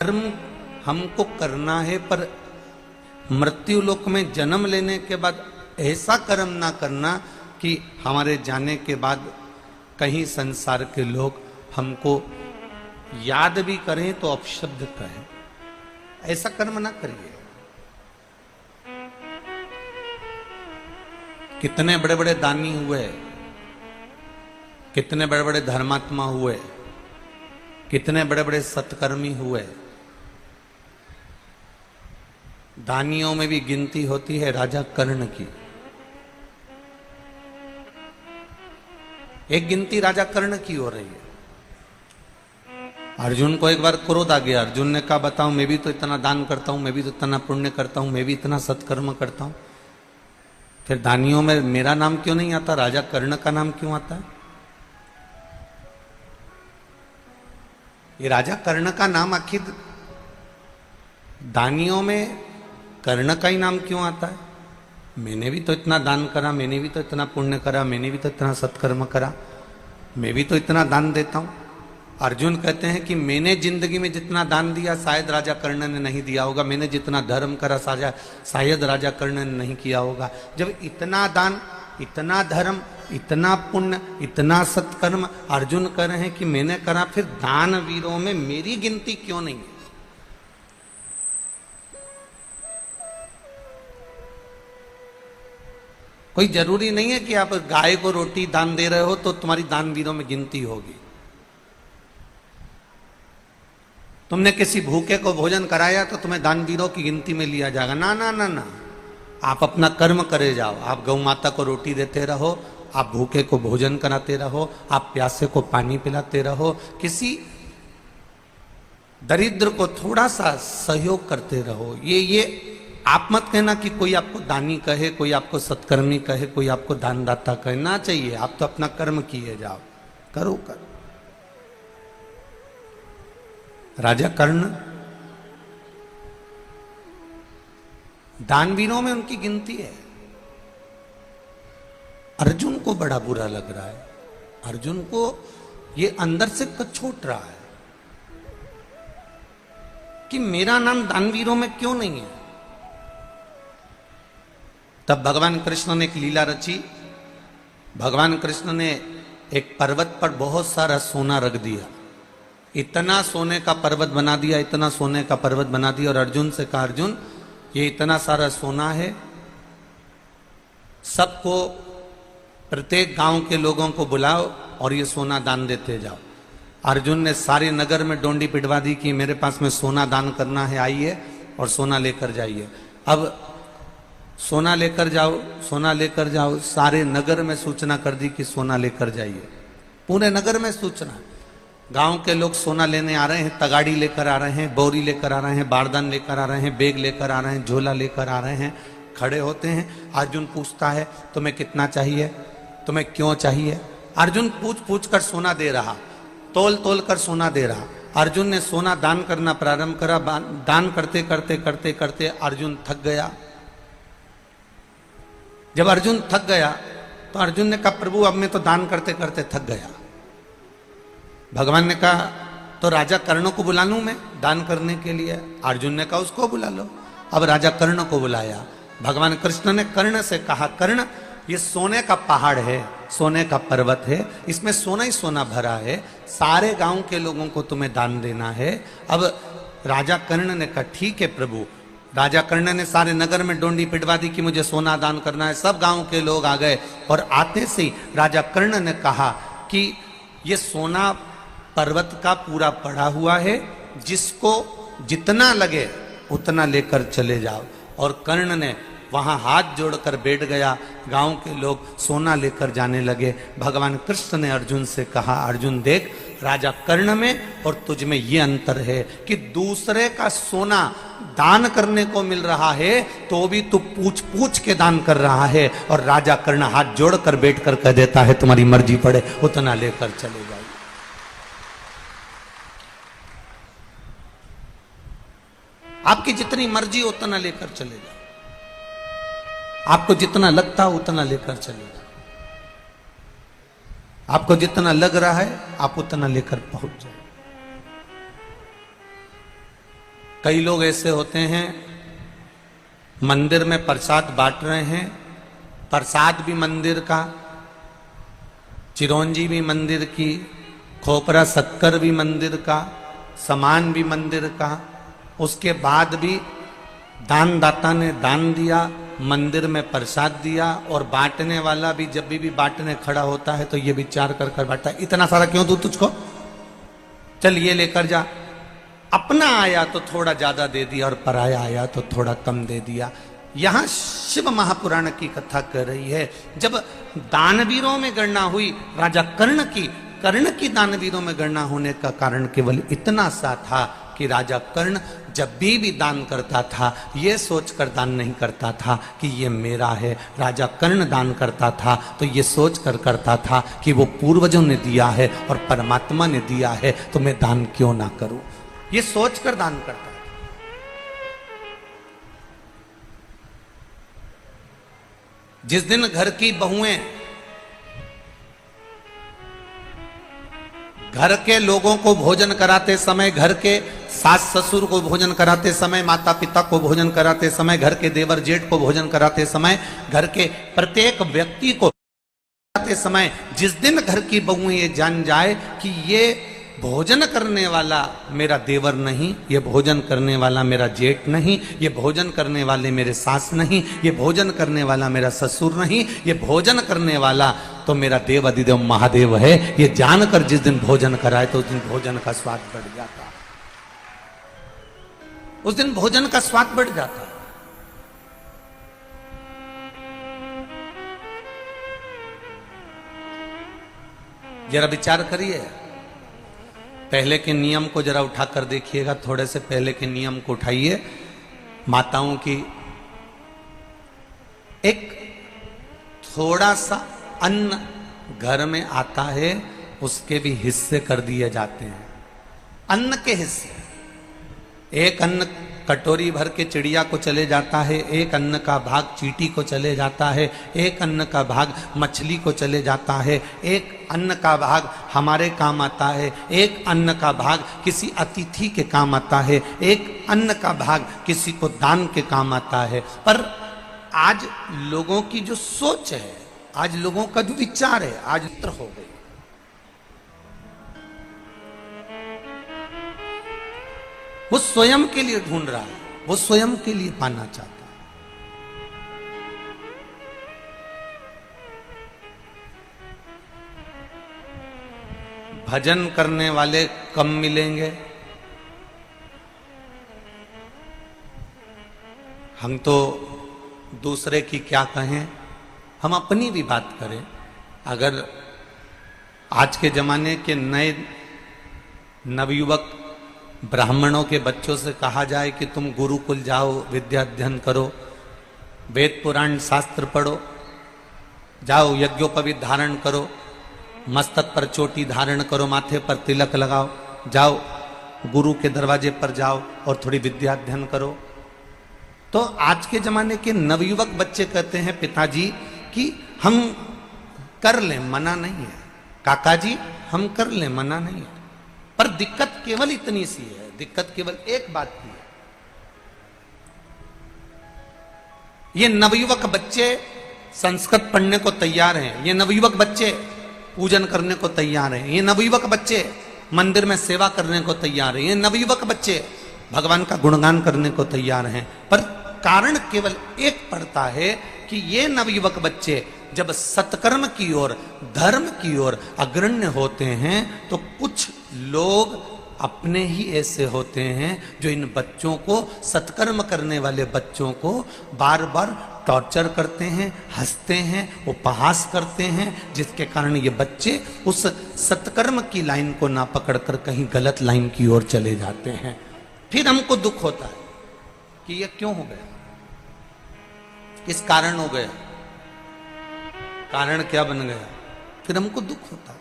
कर्म हमको करना है, पर मृत्यु लोक में जन्म लेने के बाद ऐसा कर्म ना करना कि हमारे जाने के बाद कहीं संसार के लोग हमको याद भी करें तो अपशब्द कहें। ऐसा कर्म ना करिए। कितने बड़े बड़े दानी हुए, कितने बड़े बड़े धर्मात्मा हुए, कितने बड़े बड़े सत्कर्मी हुए। दानियों में भी गिनती होती है राजा कर्ण की। एक गिनती राजा कर्ण की हो रही है। अर्जुन को एक बार क्रोध आ गया। अर्जुन ने कहा बताओ, मैं भी तो इतना दान करता हूं, मैं भी तो इतना पुण्य करता हूं, मैं भी इतना सत्कर्म करता हूं, फिर दानियों में मेरा नाम क्यों नहीं आता, राजा कर्ण का नाम क्यों आता है? ये राजा कर्ण का नाम आखिर दानियों में कर्ण का ही नाम क्यों आता है? मैंने भी तो इतना दान करा, मैंने भी तो इतना पुण्य करा, मैंने भी तो इतना सत्कर्म करा, मैं भी तो इतना दान देता हूं। अर्जुन कहते हैं कि मैंने जिंदगी में जितना दान दिया शायद राजा कर्ण ने नहीं दिया होगा, मैंने जितना धर्म करा शायद राजा कर्ण ने नहीं किया होगा। जब इतना दान, इतना धर्म, इतना पुण्य, इतना सत्कर्म अर्जुन कह रहे हैं कि मैंने करा, फिर दान वीरों में मेरी गिनती क्यों नहीं है? कोई जरूरी नहीं है कि आप गाय को रोटी दान दे रहे हो तो तुम्हारी दान वीरों में गिनती होगी। तुमने किसी भूखे को भोजन कराया तो तुम्हें दान वीरों की गिनती में लिया जाएगा? ना ना ना ना, आप अपना कर्म करे जाओ। आप गौ माता को रोटी देते रहो, आप भूखे को भोजन कराते रहो, आप प्यासे को पानी पिलाते रहो, किसी दरिद्र को थोड़ा सा सहयोग करते रहो। ये आप मत कहना कि कोई आपको दानी कहे, कोई आपको सत्कर्मी कहे, कोई आपको दानदाता कहे, ना चाहिए। आप तो अपना कर्म किए जाओ, करो करो। राजा कर्ण दानवीरों में उनकी गिनती है। अर्जुन को बड़ा बुरा लग रहा है, अर्जुन को ये अंदर से कछोट रहा है कि मेरा नाम दानवीरों में क्यों नहीं है। तब भगवान कृष्ण ने एक लीला रची। भगवान कृष्ण ने एक पर्वत पर बहुत सारा सोना रख दिया, इतना सोने का पर्वत बना दिया, इतना सोने का पर्वत बना दिया, और अर्जुन से कहा अर्जुन ये इतना सारा सोना है, सबको प्रत्येक गांव के लोगों को बुलाओ और ये सोना दान देते जाओ। अर्जुन ने सारे नगर में डोंडी पिटवा दी कि मेरे पास में सोना दान करना है, आइए और सोना लेकर जाइए। अब सोना लेकर जाओ, सोना लेकर जाओ, सारे नगर में सूचना कर दी कि सोना लेकर जाइए। पूरे नगर में सूचना, गांव के लोग सोना लेने आ रहे हैं, तगाड़ी लेकर आ रहे हैं, बोरी लेकर आ रहे हैं, बारदान लेकर आ रहे हैं, बैग लेकर आ रहे हैं, झोला लेकर आ रहे हैं, खड़े होते हैं। अर्जुन पूछता है तुम्हें कितना चाहिए, तुम्हें क्यों चाहिए? अर्जुन पूछ पूछ कर सोना दे रहा, तोल तोल कर सोना दे रहा। अर्जुन ने सोना दान करना प्रारंभ करा। दान करते करते करते करते अर्जुन थक गया। जब अर्जुन थक गया तो अर्जुन ने कहा प्रभु अब मैं तो दान करते करते थक गया। भगवान ने कहा तो राजा कर्ण को बुला लूं मैं दान करने के लिए? अर्जुन ने कहा उसको बुला लो। अब राजा कर्ण को बुलाया। भगवान कृष्ण ने कर्ण से कहा कर्ण ये सोने का पहाड़ है, सोने का पर्वत है, इसमें सोना ही सोना भरा है, सारे गांव के लोगों को तुम्हें दान देना है। अब राजा कर्ण ने कहा ठीक है प्रभु। राजा कर्ण ने सारे नगर में डोंडी पिटवा दी कि मुझे सोना दान करना है। सब गांव के लोग आ गए और आते से राजा कर्ण ने कहा कि ये सोना पर्वत का पूरा पड़ा हुआ है, जिसको जितना लगे उतना लेकर चले जाओ। और कर्ण ने वहां हाथ जोड़कर बैठ गया। गांव के लोग सोना लेकर जाने लगे। भगवान कृष्ण ने अर्जुन से कहा अर्जुन देख, राजा कर्ण में और तुझ में ये अंतर है कि दूसरे का सोना दान करने को मिल रहा है तो भी तू पूछ पूछ के दान कर रहा है, और राजा कर्ण हाथ जोड़कर बैठकर कह देता है तुम्हारी मर्जी पड़े उतना लेकर चले जाओ। आपकी जितनी मर्जी उतना लेकर चले जाओ, आपको जितना लगता हो उतना लेकर चले जाओ, आपको जितना लग रहा है आप उतना लेकर पहुंच जाओ। कई लोग ऐसे होते हैं मंदिर में प्रसाद बांट रहे हैं, प्रसाद भी मंदिर का, चिरौंजी भी मंदिर की, खोपरा शक्कर भी मंदिर का, सामान भी मंदिर का, उसके बाद भी दानदाता ने दान दिया, मंदिर में प्रसाद दिया, और बांटने वाला भी जब भी बांटने खड़ा होता है तो ये विचार कर कर बांटता है, इतना सारा क्यों दूं तुझको, चल ये लेकर जा। अपना आया तो थोड़ा ज्यादा दे दिया और पराया आया तो थोड़ा कम दे दिया। यहां शिव महापुराण की कथा कर रही है, जब दानवीरों में गणना हुई राजा कर्ण की दानवीरों में गणना होने का कारण केवल इतना सा था कि राजा कर्ण जब भी दान करता था ये सोचकर दान नहीं करता था कि ये मेरा है। राजा कर्ण दान करता था तो ये सोचकर करता था कि वो पूर्वजों ने दिया है और परमात्मा ने दिया है, तो मैं दान क्यों ना करूं, ये सोचकर दान करता था। जिस दिन घर की बहुएं घर के लोगों को भोजन कराते समय, घर के सास ससुर को भोजन कराते समय, माता पिता को भोजन कराते समय, घर के देवर जेठ को भोजन कराते समय, घर के प्रत्येक व्यक्ति को कराते समय, जिस दिन घर की बहुएं ये जान जाए कि ये भोजन करने वाला मेरा देवर नहीं, ये भोजन करने वाला मेरा जेठ नहीं, ये भोजन करने वाले मेरे सास नहीं, ये भोजन करने वाला मेरा ससुर नहीं, ये भोजन करने वाला तो मेरा देव अधिदेव महादेव है, ये जानकर जिस दिन भोजन कराए तो उस दिन भोजन का स्वाद बढ़ जाता, उस दिन भोजन का स्वाद बढ़ जाता। जरा विचार करिए, पहले के नियम को जरा उठाकर देखिएगा, थोड़े से पहले के नियम को उठाइए। माताओं की एक थोड़ा सा अन्न घर में आता है, उसके भी हिस्से कर दिए जाते हैं, अन्न के हिस्से। एक अन्न कटोरी भर के चिड़िया को चले जाता है, एक अन्न का भाग चींटी को चले जाता है, एक अन्न का भाग मछली को चले जाता है, एक अन्न का भाग हमारे काम आता है, एक अन्न का भाग किसी अतिथि के काम आता है, एक अन्न का भाग किसी को दान के काम आता है। पर आज लोगों की जो सोच है, आज लोगों का जो विचार है, आज मित्र हो गई। वो स्वयं के लिए ढूंढ रहा है, वो स्वयं के लिए पाना चाहता है। भजन करने वाले कम मिलेंगे। हम तो दूसरे की क्या कहें, हम अपनी भी बात करें। अगर आज के जमाने के नए नवयुवक ब्राह्मणों के बच्चों से कहा जाए कि तुम गुरुकुल जाओ, विद्या अध्ययन करो, वेद पुराण शास्त्र पढ़ो, जाओ यज्ञोपवीत धारण करो, मस्तक पर चोटी धारण करो, माथे पर तिलक लगाओ, जाओ गुरु के दरवाजे पर जाओ और थोड़ी विद्या अध्ययन करो। तो आज के जमाने के नवयुवक बच्चे कहते हैं पिताजी कि हम कर लें, मना नहीं है, काका जी हम कर लें, मना नहीं है। पर दिक्कत केवल इतनी सी है, दिक्कत केवल एक बात की है, ये नवयुवक बच्चे संस्कृत पढ़ने को तैयार हैं, ये नवयुवक बच्चे पूजन करने को तैयार हैं, ये नवयुवक बच्चे मंदिर में सेवा करने को तैयार हैं, ये नवयुवक बच्चे भगवान का गुणगान करने को तैयार हैं। पर कारण केवल एक पड़ता है कि ये नवयुवक बच्चे जब सत्कर्म की ओर, धर्म की ओर अग्रण्य होते हैं तो कुछ लोग अपने ही ऐसे होते हैं जो इन बच्चों को, सत्कर्म करने वाले बच्चों को बार बार टॉर्चर करते हैं, हंसते हैं, उपहास करते हैं, जिसके कारण ये बच्चे उस सत्कर्म की लाइन को ना पकड़कर कहीं गलत लाइन की ओर चले जाते हैं। फिर हमको दुख होता है कि ये क्यों हो गया, किस कारण हो गया, कारण क्या बन गया, फिर हमको दुख होता है।